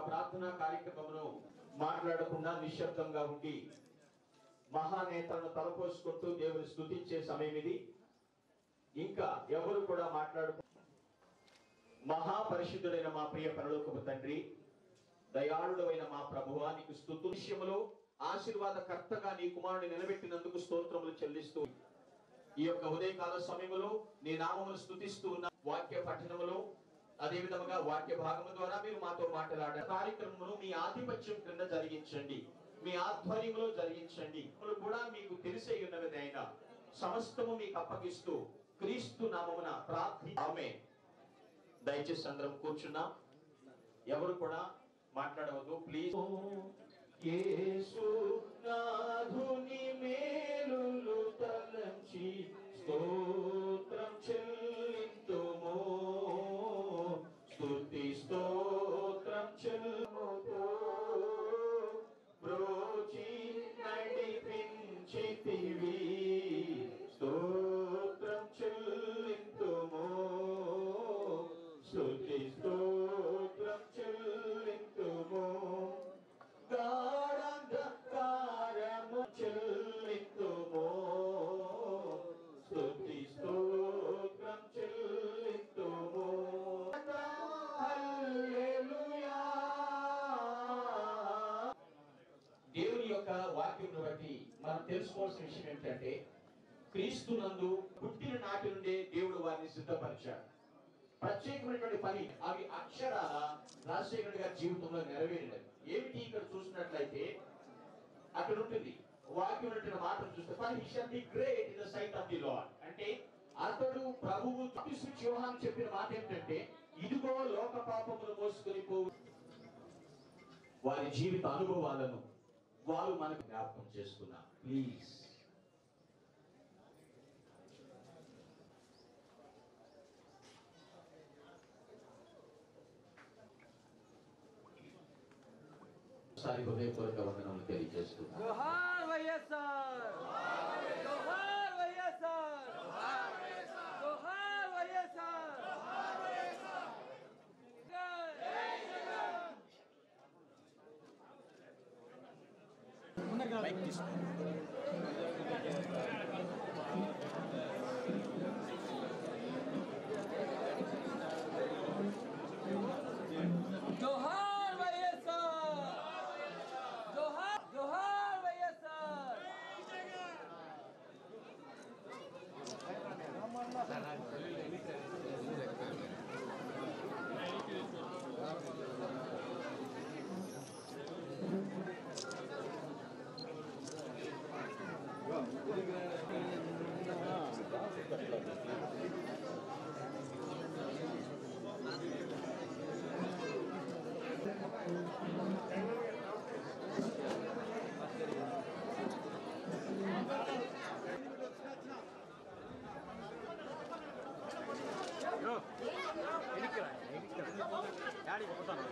ప్రార్థనా కార్యక్రమమును మాట్లాడకుండా నిశ్శబ్దంగా ఉండి మహానేతలను తలపోసుకుంటూ దేవుని స్తుతించే సమయం ఇది. ఇంకా ఎవరు కూడా మాట్లాడు. మహాపరిశుద్ధుడైన మా ప్రియ పరలోకపు తండ్రి, దయాళుడైన మా ప్రభువా, నీకు స్తుతి విషయములో ఆశీర్వాదకర్తగా నీ కుమారుని నిలబెట్టినందుకు స్తోత్రములు చెల్లిస్తూ ఈ యొక్క ఉదయకాల సమయంలో నీ నామమును స్తుతిస్తూ ఉన్న వాక్య పఠనములో అదే విధముగా వాక్య భాగము ద్వారా మీరు మాతో మాట్లాడే కార్యక్రమమును మీ ఆధిపత్యం క్రింద జరిగించండి, మీ ఆధ్వర్యంలో జరిగించండి. కూడా మీకు తెలిసే ఉన్నవిధైనా సమస్తము మీకు అప్పగిస్తూ క్రీస్తు నామమున ప్రార్థి. ఆమేన్. దయచేసి అందరం కూర్చున్నాం. ఎవరు కూడా మాట్లాడవద్దు ప్లీజ్. యేసు నాథుని మేలులు తలంచి స్తోత్రం చెల్లింతుము, స్తుతి స్తోత్రం చెల్లుతో బ్రోచి నడిపించితివి, స్తోత్రం చెల్లింతుము, స్తుతి స్తోత్రం చెల్లింతుము, గాఢంధకారము చెల్లింతుము, స్తుతి స్తోత్రం చెల్లింతుము. హల్లెలూయా. దేవుని యొక్క వాక్యం బట్టి మనం తెలుసుకోవాల్సిన విషయం ఏమిటంటే, క్రీస్తునందు పుట్టిన నాటి నుండే దేవుడు వారిని సిద్ధపరిచాడు. ప్రత్యేకమైనటువంటి పని అవి అక్షరాల రాజశేఖర్ గారి జీవితంలో నెరవేరినది. ఏమిటి ఇక్కడ చూసినట్లయితే అక్కడ ఉంటుంది వాక్యం ఉన్నటువంటి మాటలు చూస్తే, for he shall be great in the sight of the Lord. అంటే అతడు ప్రభువు యోహాను చెప్పిన మాట ఏంటంటే, ఇదిగో లోక పాపములు మోసుకొని పోవు. వారి జీవిత అనుభవాలను వారు మనకు జ్ఞాపకం చేసుకున్నారు. ప్లీజ్ సారి హృదయపూర్వక వందనములు తెలియజేస్తున్నాను. జోహార్ వైఎస్ఆర్, జోహార్ వైఎస్ఆర్, జోహార్ వైఎస్ఆర్, జై జగన్. జోహార్ వైఎస్ఆర్, జోహార్ జోహార్ వైఎస్ఆర్. డాడీ పోతాను.